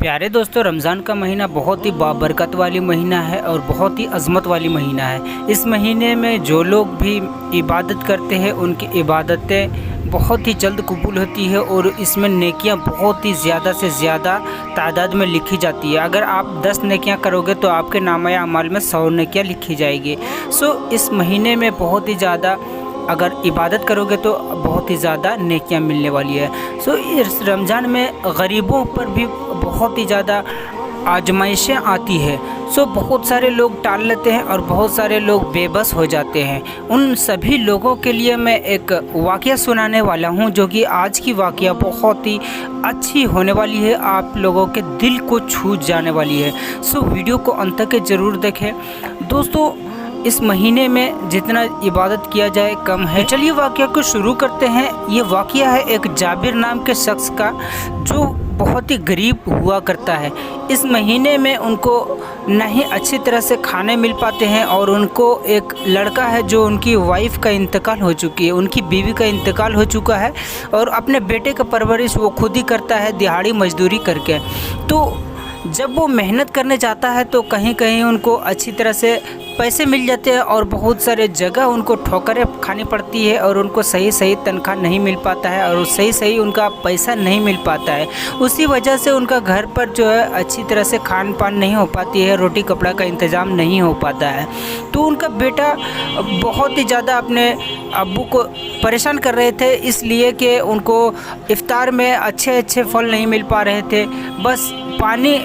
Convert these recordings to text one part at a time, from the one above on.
प्यारे दोस्तों, रमज़ान का महीना बहुत ही बाबरकत वाली महीना है और बहुत ही अज़मत वाली महीना है। इस महीने में जो लोग भी इबादत करते हैं उनकी इबादतें बहुत ही जल्द कबूल होती है और इसमें नेकियां बहुत ही ज़्यादा से ज़्यादा तादाद में लिखी जाती है। अगर आप 10 नेकियां करोगे तो आपके नामा अमाल में 100 नेकियां लिखी जाएगी। इस महीने में बहुत ही ज़्यादा अगर इबादत करोगे तो बहुत ही ज़्यादा नेकियां मिलने वाली है। इस रमज़ान में गरीबों पर भी बहुत ही ज़्यादा आजमाइशें आती है। बहुत सारे लोग टाल लेते हैं और बहुत सारे लोग बेबस हो जाते हैं। उन सभी लोगों के लिए मैं एक वाक़या सुनाने वाला हूं, जो कि आज की वाक़या बहुत ही अच्छी होने वाली है, आप लोगों के दिल को छू जाने वाली है। वीडियो को अंत तक ज़रूर देखें। दोस्तों, इस महीने में जितना इबादत किया जाए कम है। चलिए वाक़या को शुरू करते हैं। ये वाक़या है एक जाबिर नाम के शख्स का, जो बहुत ही गरीब हुआ करता है। इस महीने में उनको नहीं अच्छी तरह से खाने मिल पाते हैं और उनको एक लड़का है जो उनकी वाइफ का इंतकाल हो चुकी है, उनकी बीवी का इंतकाल हो चुका है और अपने बेटे का परवरिश वो खुद ही करता है दिहाड़ी मजदूरी करके। तो जब वो मेहनत करने जाता है तो कहीं कहीं उनको अच्छी तरह से पैसे मिल जाते हैं और बहुत सारे जगह उनको ठोकरें खानी पड़ती है और उनको सही तनख्वाह नहीं मिल पाता है और सही उनका पैसा नहीं मिल पाता है। उसी वजह से उनका घर पर जो है अच्छी तरह से खान पान नहीं हो पाती है, रोटी कपड़ा का इंतज़ाम नहीं हो पाता है। तो उनका बेटा बहुत ही ज़्यादा अपने अब्बू को परेशान कर रहे थे, इसलिए कि उनको इफ्तार में अच्छे फल नहीं मिल पा रहे थे। बस पानी,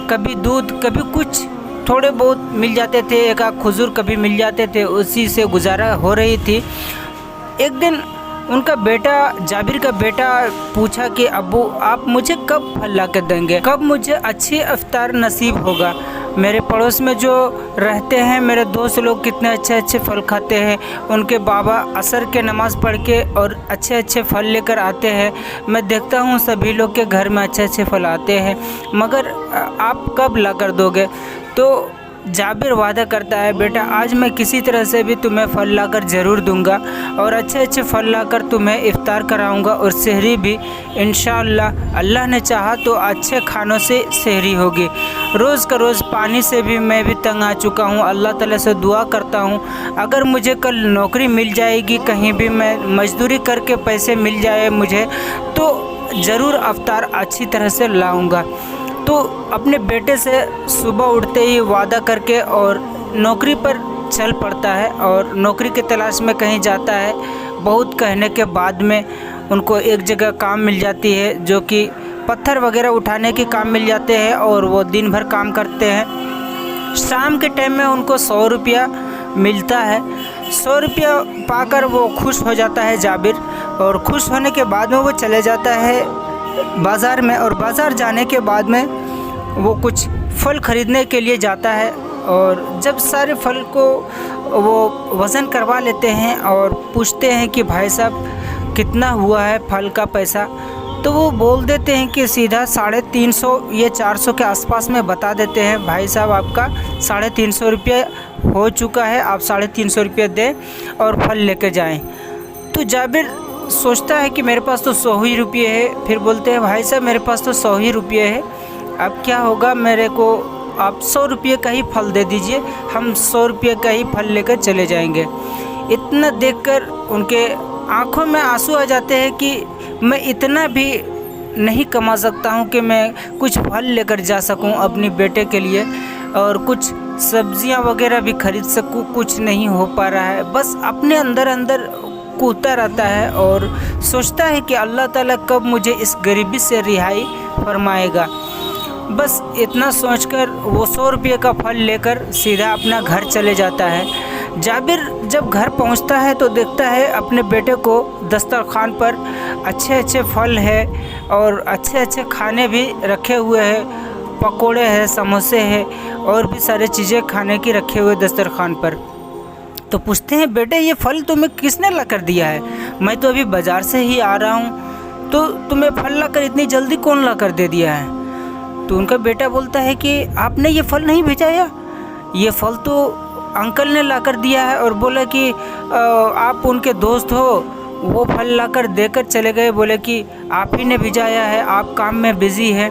कभी दूध, कभी कुछ थोड़े बहुत मिल जाते थे, एक आध खजूर कभी मिल जाते थे, उसी से गुजारा हो रही थी। एक दिन उनका बेटा, जाबिर का बेटा पूछा कि अब्बू, आप मुझे कब फल ला के देंगे, कब मुझे अच्छी इफ्तार नसीब होगा। मेरे पड़ोस में जो रहते हैं मेरे दोस्त लोग कितने अच्छे फल खाते हैं, उनके बाबा असर के नमाज़ पढ़ के और अच्छे फल लेकर आते हैं। मैं देखता हूँ सभी लोग के घर में अच्छे फल आते हैं, मगर आप कब ला कर दोगे। तो जाबिर वादा करता है, बेटा आज मैं किसी तरह से भी तुम्हें फल लाकर ज़रूर दूंगा और अच्छे फल लाकर तुम्हें इफ्तार कराऊंगा और सहरी भी इंशाअल्लाह, अल्लाह ने चाहा तो अच्छे खानों से सहरी होगी। रोज़ का रोज़ पानी से भी मैं भी तंग आ चुका हूँ। अल्लाह ताला से दुआ करता हूँ अगर मुझे कल नौकरी मिल जाएगी, कहीं भी मैं मजदूरी करके पैसे मिल जाए मुझे, तो ज़रूर इफ्तार अच्छी तरह से लाऊँगा। तो अपने बेटे से सुबह उठते ही वादा करके और नौकरी पर चल पड़ता है और नौकरी की तलाश में कहीं जाता है। बहुत कहने के बाद में उनको एक जगह काम मिल जाती है, जो कि पत्थर वगैरह उठाने के काम मिल जाते हैं और वो दिन भर काम करते हैं। शाम के टाइम में उनको 100 रुपया मिलता है। 100 रुपया पाकर वो खुश हो जाता है जाबिर, और खुश होने के बाद में वो चले जाता है बाज़ार में, और बाज़ार जाने के बाद में वो कुछ फल ख़रीदने के लिए जाता है। और जब सारे फल को वो वज़न करवा लेते हैं और पूछते हैं कि भाई साहब कितना हुआ है फल का पैसा, तो वो बोल देते हैं कि सीधा 350 या 400 के आसपास में बता देते हैं, भाई साहब आपका 350 रुपये हो चुका है, आप 350 रुपये दें और फल लेकर जाएँ। तो जाबिर सोचता है कि मेरे पास तो 100 ही रुपये है। फिर बोलते हैं, भाई साहब मेरे पास तो 100 ही रुपये है, अब क्या होगा, मेरे को आप 100 रुपये का ही फल दे दीजिए, हम 100 रुपये का ही फल लेकर चले जाएंगे। इतना देखकर उनके आँखों में आंसू आ जाते हैं कि मैं इतना भी नहीं कमा सकता हूँ कि मैं कुछ फल लेकर जा सकूँ अपने बेटे के लिए और कुछ सब्जियाँ वगैरह भी खरीद सकूँ, कुछ नहीं हो पा रहा है। बस अपने अंदर कूदता रहता है और सोचता है कि अल्लाह ताला कब मुझे इस गरीबी से रिहाई फरमाएगा। बस इतना सोचकर वो 100 रुपये का फल लेकर सीधा अपना घर चले जाता है। जाबिर जब घर पहुंचता है तो देखता है अपने बेटे को दस्तरखान पर अच्छे फल है और अच्छे खाने भी रखे हुए हैं, पकोड़े हैं, समोसे हैं और भी सारे चीज़ें खाने की रखे हुए दस्तरखान पर। तो पूछते हैं, बेटे ये फल तुम्हें किसने ला कर दिया है, मैं तो अभी बाज़ार से ही आ रहा हूँ, तो तुम्हें फल ला कर इतनी जल्दी कौन ला कर दे दिया है। तो उनका बेटा बोलता है कि आपने ये फल नहीं भेजाया, ये फल तो अंकल ने ला कर दिया है और बोला कि आप उनके दोस्त हो, वो फल ला कर देकर चले गए, बोले कि आप ही ने भिजाया है, आप काम में बिज़ी है।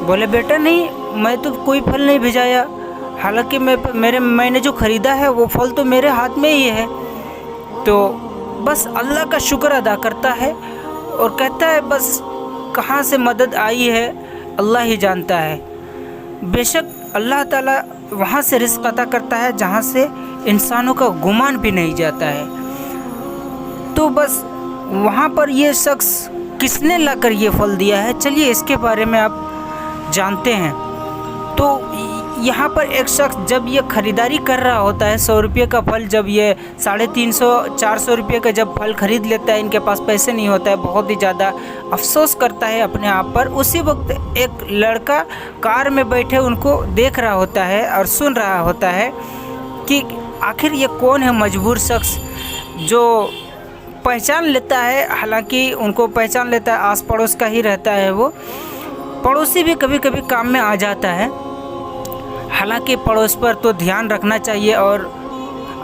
बोले बेटा नहीं, मैं तो कोई फल नहीं भिजाया, हालांकि मैंने जो ख़रीदा है वो फल तो मेरे हाथ में ही है। तो बस अल्लाह का शुक्र अदा करता है और कहता है बस कहाँ से मदद आई है अल्लाह ही जानता है। बेशक अल्लाह ताला वहाँ से रिज़्क़ अता करता है जहाँ से इंसानों का गुमान भी नहीं जाता है। तो बस वहाँ पर ये शख्स किसने लाकर ये फल दिया है, चलिए इसके बारे में आप जानते हैं। तो यहाँ पर एक शख्स जब ये ख़रीदारी कर रहा होता है 100 रुपये का फल, जब ये 350-400 रुपये का जब फल ख़रीद लेता है, इनके पास पैसे नहीं होता है, बहुत ही ज़्यादा अफसोस करता है अपने आप पर। उसी वक्त एक लड़का कार में बैठे उनको देख रहा होता है और सुन रहा होता है कि आखिर ये कौन है मजबूर शख्स जो पहचान लेता है, हालांकि उनको पहचान लेता है, आस पड़ोस का ही रहता है। वो पड़ोसी भी कभी कभी काम में आ जाता है, हालांकि पड़ोस पर तो ध्यान रखना चाहिए और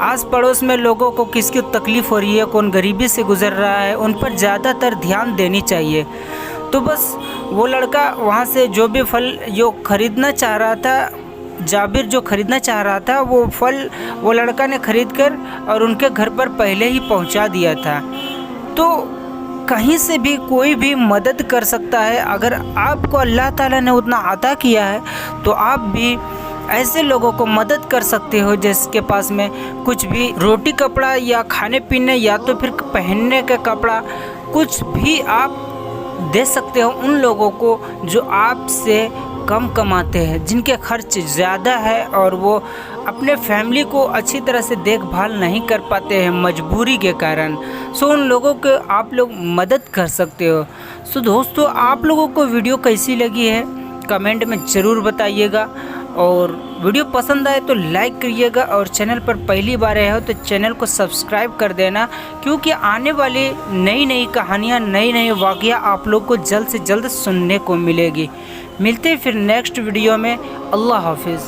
आस पड़ोस में लोगों को किसकी तकलीफ़ हो रही है, कौन गरीबी से गुज़र रहा है, उन पर ज़्यादातर ध्यान देनी चाहिए। तो बस वो लड़का वहाँ से जो भी फल जो ख़रीदना चाह रहा था, जाबिर जो ख़रीदना चाह रहा था, वो फल वो लड़का ने ख़रीद कर और उनके घर पर पहले ही पहुँचा दिया था। तो कहीं से भी कोई भी मदद कर सकता है। अगर आपको अल्लाह ताला ने उतना अता किया है तो आप भी ऐसे लोगों को मदद कर सकते हो जिसके पास में कुछ भी रोटी कपड़ा या खाने पीने या तो फिर पहनने का कपड़ा कुछ भी आप दे सकते हो उन लोगों को जो आपसे कम कमाते हैं, जिनके खर्च ज़्यादा है और वो अपने फैमिली को अच्छी तरह से देखभाल नहीं कर पाते हैं मजबूरी के कारण। सो उन लोगों को आप लोग मदद कर सकते हो। सो दोस्तों, आप लोगों को वीडियो कैसी लगी है कमेंट में ज़रूर बताइएगा और वीडियो पसंद आए तो लाइक करिएगा और चैनल पर पहली बार आए हो तो चैनल को सब्सक्राइब कर देना, क्योंकि आने वाली नई नई कहानियाँ, नई नई वाक़या आप लोग को जल्द से जल्द सुनने को मिलेगी। मिलते हैं फिर नेक्स्ट वीडियो में। अल्लाह हाफिज़।